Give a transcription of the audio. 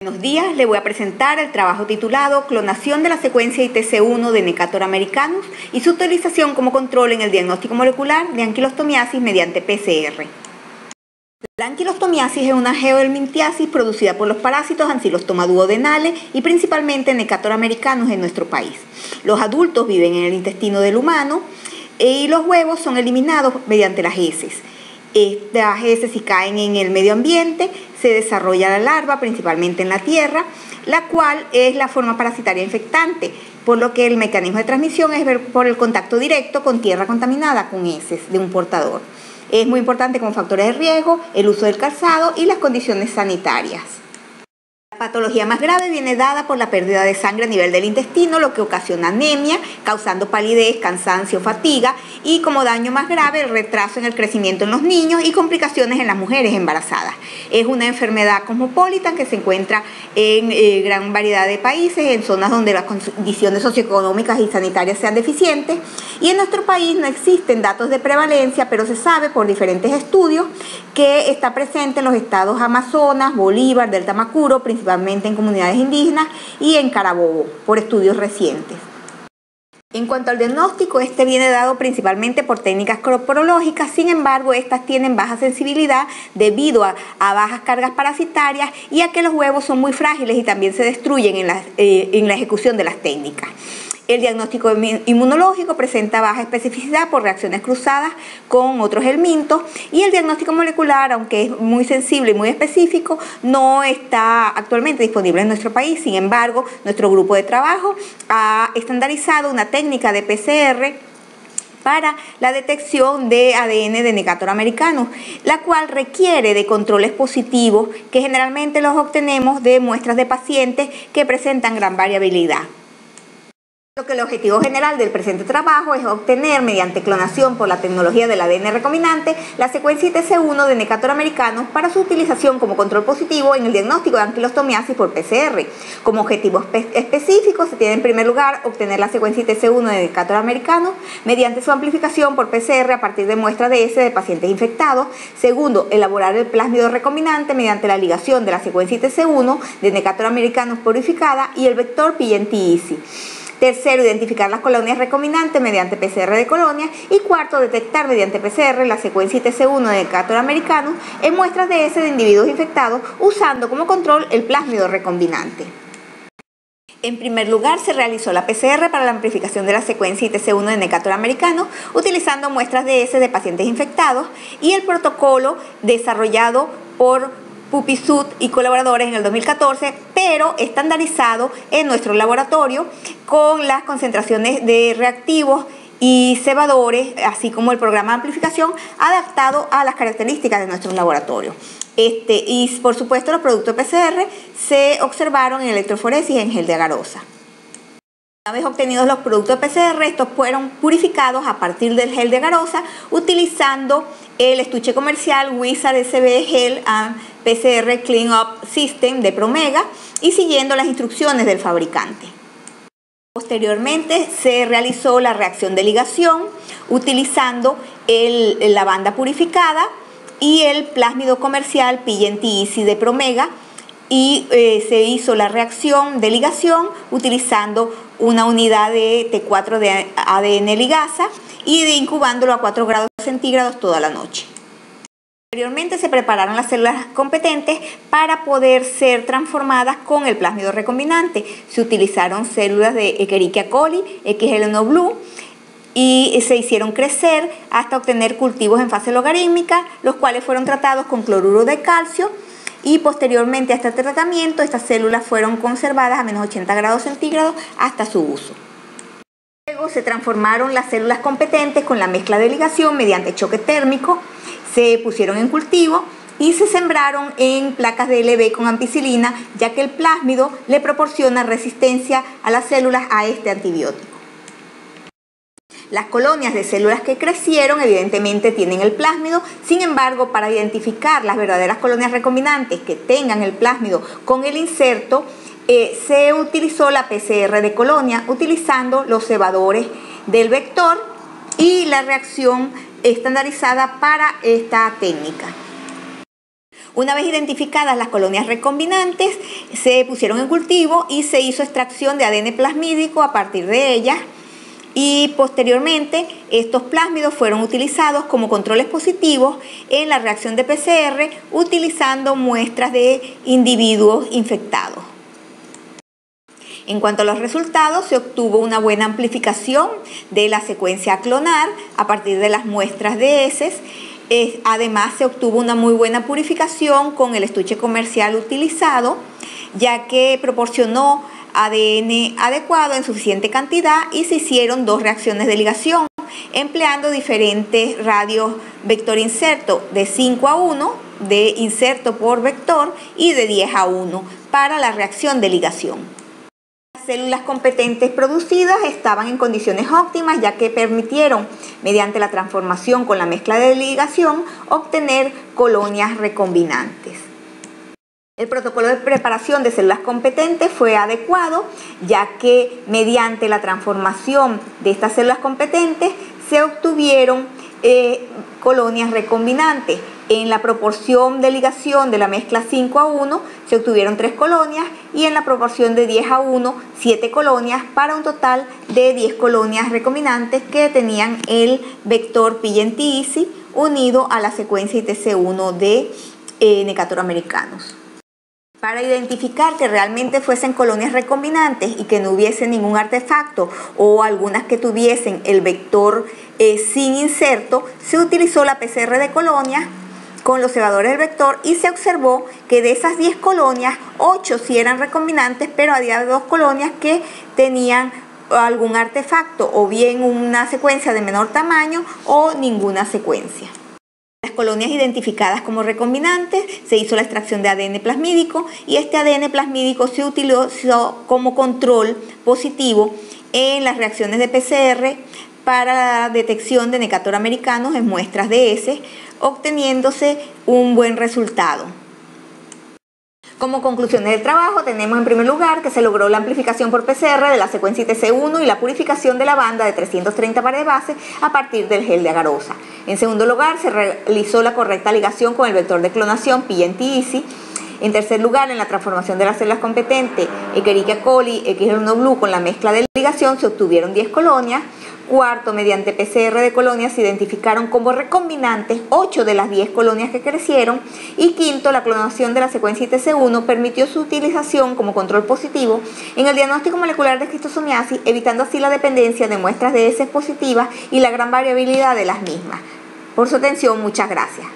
Buenos días, le voy a presentar el trabajo titulado Clonación de la secuencia ITC1 de Necator americanus y su utilización como control en el diagnóstico molecular de anquilostomiasis mediante PCR. La anquilostomiasis es una geohelminthiasis producida por los parásitos Ancylostoma duodenale y principalmente Necator americanus en nuestro país. Los adultos viven en el intestino del humano y los huevos son eliminados mediante las heces. Estas heces, si caen en el medio ambiente, se desarrolla la larva, principalmente en la tierra, la cual es la forma parasitaria infectante, por lo que el mecanismo de transmisión es por el contacto directo con tierra contaminada con heces de un portador. Es muy importante como factores de riesgo el uso del calzado y las condiciones sanitarias. La patología más grave viene dada por la pérdida de sangre a nivel del intestino, lo que ocasiona anemia, causando palidez, cansancio, fatiga y como daño más grave el retraso en el crecimiento en los niños y complicaciones en las mujeres embarazadas. Es una enfermedad cosmopolita que se encuentra en gran variedad de países, en zonas donde las condiciones socioeconómicas y sanitarias sean deficientes, y en nuestro país no existen datos de prevalencia, pero se sabe por diferentes estudios que está presente en los estados Amazonas, Bolívar, Delta Macuro, principalmente en comunidades indígenas y en Carabobo, por estudios recientes. En cuanto al diagnóstico, este viene dado principalmente por técnicas coprológicas, sin embargo, estas tienen baja sensibilidad debido a bajas cargas parasitarias y a que los huevos son muy frágiles y también se destruyen en la ejecución de las técnicas. El diagnóstico inmunológico presenta baja especificidad por reacciones cruzadas con otros helmintos y el diagnóstico molecular, aunque es muy sensible y muy específico, no está actualmente disponible en nuestro país. Sin embargo, nuestro grupo de trabajo ha estandarizado una técnica de PCR para la detección de ADN de Necator americanus, la cual requiere de controles positivos que generalmente los obtenemos de muestras de pacientes que presentan gran variabilidad. Lo que el objetivo general del presente trabajo es obtener, mediante clonación por la tecnología del ADN recombinante, la secuencia ITC1 de Necator americanus para su utilización como control positivo en el diagnóstico de anquilostomiasis por PCR. Como objetivo específico se tiene en primer lugar obtener la secuencia ITC1 de Necator americanus mediante su amplificación por PCR a partir de muestras de heces de pacientes infectados. Segundo, elaborar el plásmido recombinante mediante la ligación de la secuencia ITC1 de Necator americanus purificada y el vector PNT-EASY. Tercero, identificar las colonias recombinantes mediante PCR de colonias. Y cuarto, detectar mediante PCR la secuencia ITC1 de Necator americanus en muestras de heces de individuos infectados usando como control el plásmido recombinante. En primer lugar, se realizó la PCR para la amplificación de la secuencia ITC1 de Necator americanus utilizando muestras de heces de pacientes infectados y el protocolo desarrollado por Pupisud y colaboradores en el 2014, pero estandarizado en nuestro laboratorio con las concentraciones de reactivos y cebadores, así como el programa de amplificación adaptado a las características de nuestro laboratorio. Y por supuesto los productos PCR se observaron en electroforesis en gel de agarosa. Una vez obtenidos los productos PCR, estos fueron purificados a partir del gel de agarosa utilizando el estuche comercial Wizard SB Gel and PCR Clean Up System de Promega y siguiendo las instrucciones del fabricante. Posteriormente se realizó la reacción de ligación utilizando la banda purificada y el plásmido comercial PNT-EASY de Promega y se hizo la reacción de ligación utilizando una unidad de T4 de ADN ligasa y incubándolo a 4 grados centígrados toda la noche. Posteriormente se prepararon las células competentes para poder ser transformadas con el plásmido recombinante. Se utilizaron células de Escherichia coli, XL1 Blue, y se hicieron crecer hasta obtener cultivos en fase logarítmica, los cuales fueron tratados con cloruro de calcio. Y posteriormente a este tratamiento, estas células fueron conservadas a menos 80 grados centígrados hasta su uso. Luego se transformaron las células competentes con la mezcla de ligación mediante choque térmico, se pusieron en cultivo y se sembraron en placas de LB con ampicilina, ya que el plásmido le proporciona resistencia a las células a este antibiótico. Las colonias de células que crecieron evidentemente tienen el plásmido, sin embargo, para identificar las verdaderas colonias recombinantes que tengan el plásmido con el inserto, se utilizó la PCR de colonia utilizando los cebadores del vector y la reacción estandarizada para esta técnica. Una vez identificadas las colonias recombinantes, se pusieron en cultivo y se hizo extracción de ADN plasmídico a partir de ellas, y posteriormente estos plásmidos fueron utilizados como controles positivos en la reacción de PCR utilizando muestras de individuos infectados. En cuanto a los resultados, se obtuvo una buena amplificación de la secuencia a clonar a partir de las muestras de heces. Además, se obtuvo una muy buena purificación con el estuche comercial utilizado, ya que proporcionó ADN adecuado en suficiente cantidad, y se hicieron 2 reacciones de ligación empleando diferentes radios vector inserto de 5:1 de inserto por vector y de 10:1 para la reacción de ligación. Las células competentes producidas estaban en condiciones óptimas, ya que permitieron, mediante la transformación con la mezcla de ligación, obtener colonias recombinantes. El protocolo de preparación de células competentes fue adecuado, ya que mediante la transformación de estas células competentes se obtuvieron colonias recombinantes. En la proporción de ligación de la mezcla 5:1 se obtuvieron 3 colonias, y en la proporción de 10:1 7 colonias, para un total de 10 colonias recombinantes que tenían el vector PNT-EASY unido a la secuencia ITC1 de Necator americanus. Para identificar que realmente fuesen colonias recombinantes y que no hubiese ningún artefacto, o algunas que tuviesen el vector sin inserto, se utilizó la PCR de colonias con los cebadores del vector, y se observó que de esas 10 colonias, 8 sí eran recombinantes, pero había 2 colonias que tenían algún artefacto, o bien una secuencia de menor tamaño o ninguna secuencia. Las colonias identificadas como recombinantes, se hizo la extracción de ADN plasmídico, y este ADN plasmídico se utilizó como control positivo en las reacciones de PCR para la detección de Necator americanus en muestras de heces, obteniéndose un buen resultado. Como conclusiones del trabajo, tenemos en primer lugar que se logró la amplificación por PCR de la secuencia ITC1 y la purificación de la banda de 330 pares de base a partir del gel de agarosa. En segundo lugar, se realizó la correcta ligación con el vector de clonación PNT-EASY. En tercer lugar, en la transformación de las células competentes Escherichia coli XL1 Blue con la mezcla de ligación se obtuvieron 10 colonias. Cuarto, mediante PCR de colonias se identificaron como recombinantes 8 de las 10 colonias que crecieron. Y quinto, la clonación de la secuencia ITC1 permitió su utilización como control positivo en el diagnóstico molecular de esquistosomiasis, evitando así la dependencia de muestras de heces positivas y la gran variabilidad de las mismas. Por su atención, muchas gracias.